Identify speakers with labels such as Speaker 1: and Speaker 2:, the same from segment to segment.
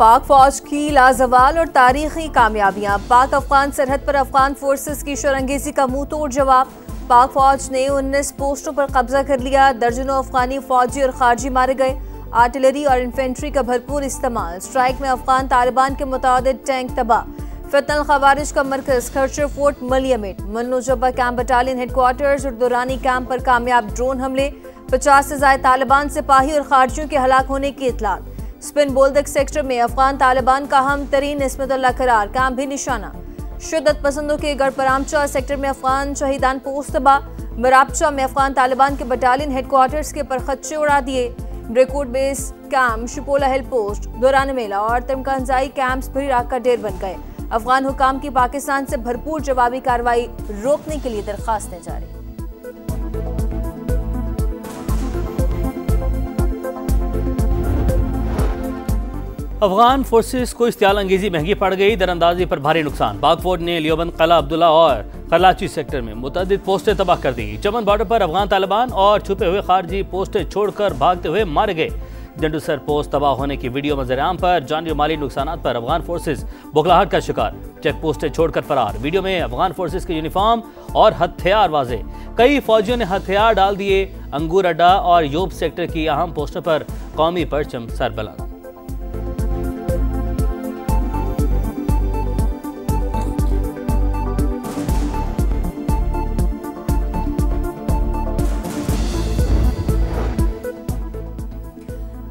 Speaker 1: पाक फौज की लाजवाल और तारीखी कामयाबियां। पाक अफगान सरहद पर अफगान फोर्सेस की शरंगेजी का मुंह तोड़ जवाब। पाक फौज ने 19 पोस्टों पर कब्जा कर लिया। दर्जनों अफगानी फौजी और खारजी मारे गए। आर्टिलरी और इन्फेंट्री का भरपूर इस्तेमाल। स्ट्राइक में अफगान तालिबान के मुतादिद टैंक तबाह। फितनल खवारिज का मरकज खर्चर फोर्ट मलियमेट। मन्नो जब्बा कैंप बटालियन हेडक्वार्टर्स और दुरानी कैंप पर कामयाब ड्रोन हमले। 50 से ज्यादा तालिबान सिपाही और खारजियों के हलाक होने की इतलात। स्पिन बोल्दक सेक्टर में अफगान तालिबान का अहम तरीन इस्मतुल्लाह करार, कैंप भी निशाना। शिद्दत पसंदों के गढ़परामचा सेक्टर में अफगान शहीदान पोस्ट तबाह। मराबचा में अफगान तालिबान के बटालियन हेडक्वार्टर्स के परखच्चे उड़ा दिए। ब्रेकवुड बेस कैंप, शिपोला हिल पोस्ट, दौरान मेला और तमकानजाई कैंप्स भी राख का ढेर बन गए। अफगान हुकाम की पाकिस्तान से भरपूर जवाबी कार्रवाई रोकने के लिए दरखास्तें जारी।
Speaker 2: अफगान फोर्सेस को इश्तियाल अंगेजी महंगी पड़ गई। दरअंदाजी पर भारी नुकसान। पाक फौज ने लियोबंद, कला अब्दुल्ला और कराची सेक्टर में मुतअद्दिद पोस्टें तबाह कर दी। चमन बॉर्डर पर अफगान तालिबान और छुपे हुए खारजी पोस्टें छोड़कर भागते हुए मारे गए। जंडूसर पोस्ट तबाह होने की वीडियो मंजर-ए-आम पर। जानी और माली नुकसान पर अफगान फोर्सेस बौखलाहट का शिकार। चेक पोस्टें छोड़कर फरार। वीडियो में अफगान फोर्सेस के यूनिफॉर्म और हथियार वाजे। कई फौजियों ने हथियार डाल दिए। अंगूर अड्डा और यूब सेक्टर की अहम पोस्टों पर कौमी परचम सरबलंद।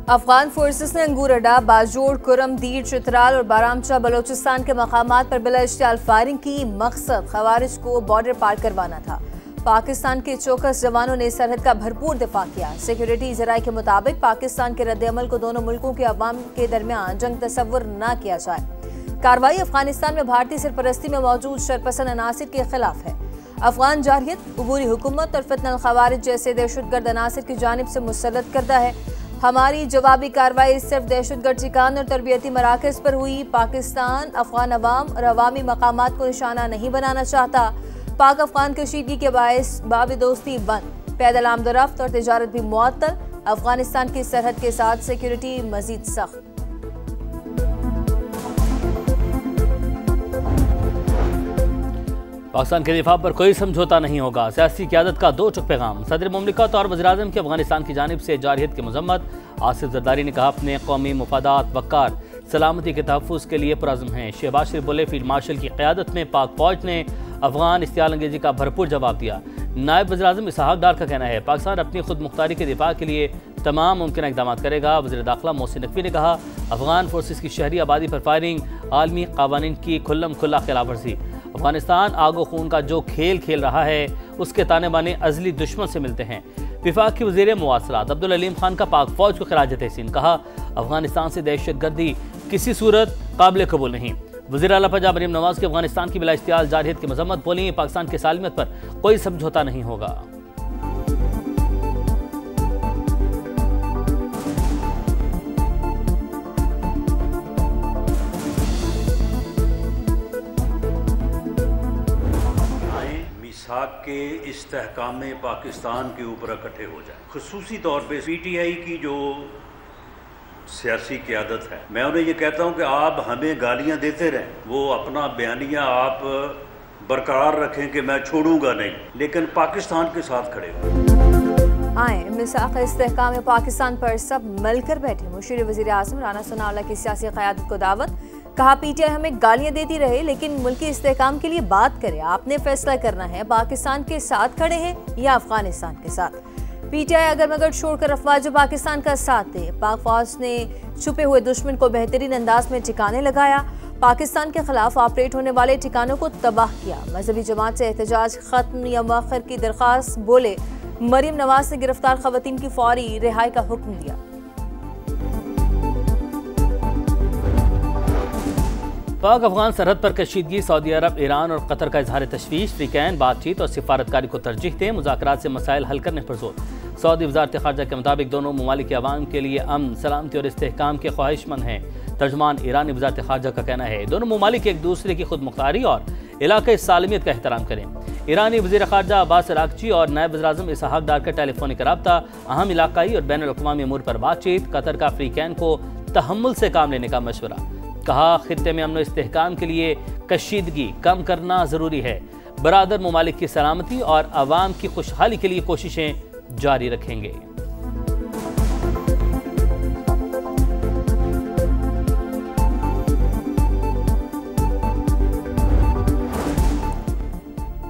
Speaker 1: अफगान फोर्सेस ने अंगूर अड्डा, बाजोड़, कुरम, दीर, चित्राल और बारामचा बलोचिस्तान के मकामात पर बिला इश्तियाल फायरिंग की। मकसद खवारिज को बॉर्डर पार करवाना था। पाकिस्तान के चौकस जवानों ने सरहद का भरपूर दिफा किया। सिक्योरिटी जराये के मुताबिक पाकिस्तान के रद्द-ए-अमल को दोनों मुल्कों के अवाम के दरमियान जंग तस्वुर न किया जाए। कार्रवाई अफगानिस्तान में भारतीय सरपरस्ती में मौजूद शरपसंद अनासिर के खिलाफ है। अफगान जारहियत, अबूरी हुकूमत और फितनल खवारिज जैसे दहशतगर्द अनासिर की जानिब से मुसल्लत करदा है। हमारी जवाबी कार्रवाई सिर्फ दहशतगर्द ठिकान और तरबियती मराकज पर हुई। पाकिस्तान अफगान अवाम और अवामी मकामात को निशाना नहीं बनाना चाहता। पाक अफगान कशीदगी के बायस बाब दोस्ती बंद। पैदल आमदोरफ्त और तजारत भी मुअत्तल। अफगानिस्तान की सरहद के साथ सिक्योरिटी मजीद सख्त।
Speaker 2: पाकिस्तान के दिफा पर कोई समझौता नहीं होगा। सियासी क़यादत का दो टुक पैगाम। सदर मुमलिकत और वज़ीर-ए-आज़म की अफगानिस्तान की जानिब से जारहियत की मज़म्मत। आसिफ ज़रदारी ने कहा अपने कौमी मुफादात, वक़ार, सलामती के तहफ़्फ़ुज़ के लिए पुरअज़्म हैं। शहबाज शरीफ बोले फील्ड मार्शल की क़यादत में पाक फ़ौज ने अफगान इश्तियाल अंगेजी का भरपूर जवाब दिया। नायब वज़ीर-ए-आज़म इसहाक़ डार का कहना है पाकिस्तान अपनी खुद मुख्तारी के दिफा के लिए तमाम मुमकिन इक़दाम करेगा। वज़ीर दाखिला मोहसिन नकवी ने कहा अफगान फोर्सेस की शहरी आबादी पर फायरिंग आलमी क़वानीन की खुल्लम खुल्ला खिलाफ वर्जी। अफगानिस्तान आगो खून का जो खेल खेल रहा है उसके ताने बाने अज़ली दुश्मन से मिलते हैं। विफाक की वज़ीर मुवासलात अब्दुल अलीम खान का पाक फ़ौज को खिराज तहसीन। कहा अफगानिस्तान से दहशतगर्दी किसी सूरत काबिल कबूल नहीं। वज़ीर आला पंजाब मरीम नवाज की अफगानिस्तान की बिला इश्तियाल जारहियत की मज़म्मत। बोली पाकिस्तान की सालमियत पर कोई समझौता नहीं होगा।
Speaker 3: के इस्तेहकाम पाकिस्तान के ऊपर इकट्ठे हो जाए। खुसूसी तौर पे PTI की जो सियासी क़यादत है, मैं उन्हें ये कहता हूँ कि आप हमें गालियाँ देते रहें, वो अपना बयानिया आप बरकरार रखें कि मैं छोड़ूंगा नहीं, लेकिन पाकिस्तान के साथ खड़े हों।
Speaker 1: आए मिसाक़ इस्तेहकाम पाकिस्तान पर सब मिलकर बैठे। मुशीर वज़ीर-ए-आज़म राना सनाउल्लाह की सियासी क़यादत को दावत। कहा PTI हमें गालियां देती रहे लेकिन मुल्की इस्तेहकाम के लिए बात करे। आपने फैसला करना है पाकिस्तान के साथ खड़े हैं या अफगानिस्तान के साथ। PTI अगर मगर छोड़कर अफवाज पाकिस्तान का साथ दे। पाक फौज ने छुपे हुए दुश्मन को बेहतरीन अंदाज में ठिकाने लगाया। पाकिस्तान के खिलाफ ऑपरेट होने वाले ठिकानों को तबाह किया। मजहबी जमात से एहतजाज खत्म या मौखर की दरख्वास्त। बोले मरीम नवाज ने गिरफ्तार खवातीन की फौरी रिहाई का हुक्म दिया।
Speaker 2: पाक अफगान सरहद पर कशीदगी। सऊदी अरब, ईरान और कतर का इजहार तशवीश। फ्रीकैन बातचीत और सिफारतकारी को तरजीह दें। मुज़ाकरात से मसाइल हल करने पर जोर। सऊदी वज़ारत ख़ारजा के मुताबिक दोनों ममालिक के अवाम के लिए अमन, सलामती और इस्तेहकाम के ख्वाहिशमंद हैं। तर्जुमान ईरानी वज़ारत ख़ारजा का कहना है दोनों ममालिक एक दूसरे की खुद मुख्तारी और इलाक़ाई सालमियत का एहतराम करें। ईरानी वज़ीर ख़ारजा अब्बास अराग़ची और नायब वज़ीर-ए-आज़म इसहाक़ डार का टेलीफोनिक रब्ता। अहम इलाक़ाई और बैनुल अक़वामी अमूर पर बातचीत। कतर का फ्रीकैन को तहम्मुल से काम लेने का मशवरा। कहा, खित्ते में अमन व इस्तेहकाम के लिए कशीदगी कम करना जरूरी है। बरादर ममालिक की सलामती और आवाम की खुशहाली के लिए कोशिशें जारी रखेंगे।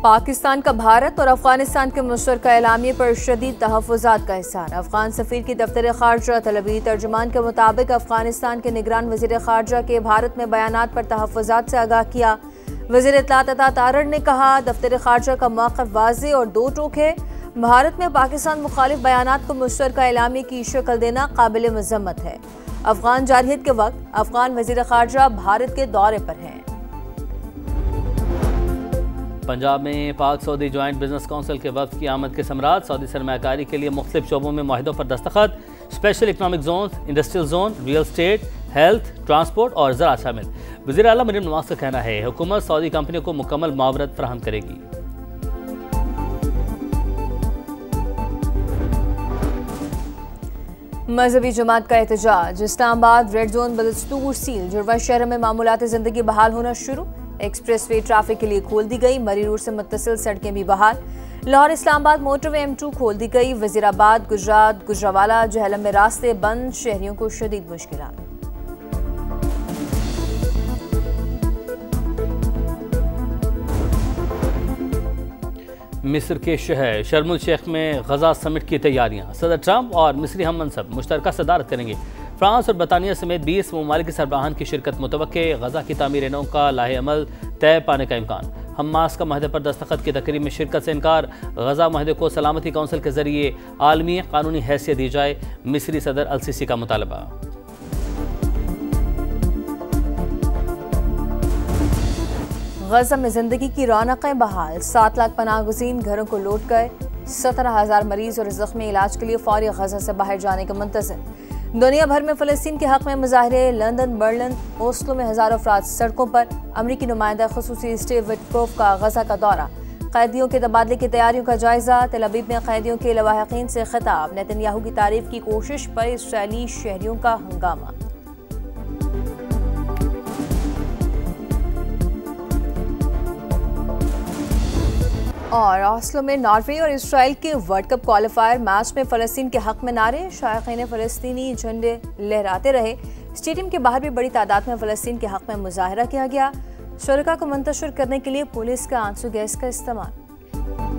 Speaker 1: पाकिस्तान का भारत और अफगानिस्तान के मुश्तरका एलामिये पर शदीद तहफ़्फ़ुज़ात का इज़हार। अफगान सफ़ीर की दफ्तर ख़ारजा तलबी तर्जुमान के मुताबिक अफगानिस्तान के निगरान वज़ीर ख़ारजा के भारत में बयानात पर तहफ़्फ़ुज़ात से आगाह किया। वज़ीर इत्तलात अता तारड़ ने कहा, दफ्तर ख़ारजा का मौक़िफ़ वाज़ेह और दो टोक है। भारत में पाकिस्तान मुखालिफ बयानात को मुश्तरका एलामिये की शक्ल देना काबिल मज़म्मत है। अफगान जारहियत के वक्त अफगान वज़ीर ख़ारजा भारत के दौरे पर हैं।
Speaker 2: पंजाब में पाक सऊदी जॉइंट बिजनेस काउंसिल के वफ्द की आमद के समरात। सऊदी सरमायाकारी के लिए मुख्तलिफ शोबों में मुआहिदों पर दस्तखत। Special economic zone, industrial zone, real estate, health, transport और ज़राअत शामिल। वज़ीर आला मरीम नवाज का कहना है, हुकूमत सऊदी कंपनियों को मुकम्मल मुआवरत फराहम करेगी।
Speaker 1: मजहबी जमात का एहतजाज। इस्लामाबाद रेड जोन बदस्तूर सील। जुड़वा शहर में मामूलाती जिंदगी बहाल होना शुरू। एक्सप्रेस वे ट्रैफिक के लिए खोल दी गई। मरी रोड से मुत्तसिल सड़कें भी बहाल। लाहौर इस्लामाबाद मोटरवे M2 खोल दी गई। वजीराबाद, गुजरात, गुजरावाला, जहलम में रास्ते बंद। शहरियों को शदीद मुश्किलात।
Speaker 2: मिस्र के शहर शर्म उल शेख में गजा समिट की तैयारियां। सदर ट्रंप और मिस्री हम मनसब मुश्तरका सदारत करेंगे। फ्रांस और बरतानिया समेत 20 ममालिक के सरबराहान की शिरकत मुतवक्के। गजा की तामीर नौ का लाहे अमल तय पाने का इम्कान। हमास का माहदे पर दस्तखत की तकरीब में शिरकत से इनकार। गजा माहदे को सलामती काउंसिल के जरिए आलमी कानूनी हैसियत दी जाए। मिस्री सदर अल सीसी का मुतालबा।
Speaker 1: गजा में जिंदगी की रौनकें बहाल। 7 लाख पनाह गुज़ीन घरों को लौट गए। 17,000 मरीज और जख्मी इलाज के लिए फौरी गजा से बाहर जाने का मुंतज़िर। दुनिया भर में फ़लस्तीन के हक़ में मुज़ाहरे। लंदन, बर्लिन, ओस्लो में हज़ारों अफराद सड़कों पर। अमरीकी नुमाइंदा ख़ुसूसी स्टीव विटकोफ का गजा का दौरा। कैदियों के तबादले की तैयारियों का जायज़ा। तेल अवीव में कैदियों के लवाहिकीन से खिताब। नेतन्याहू की तारीफ की कोशिश पर इस्राईली शहरियों का हंगामा। और ओस्लो में नॉर्वे और इसराइल के वर्ल्ड कप क्वालिफायर मैच में फ़लस्तीन के हक़ में नारे। शायकीन फ़लस्तीनी झंडे लहराते रहे। स्टेडियम के बाहर भी बड़ी तादाद में फ़लस्तीन के हक़ में मुजाहरा किया गया। शुरका को मुंतशिर करने के लिए पुलिस का आंसू गैस का इस्तेमाल।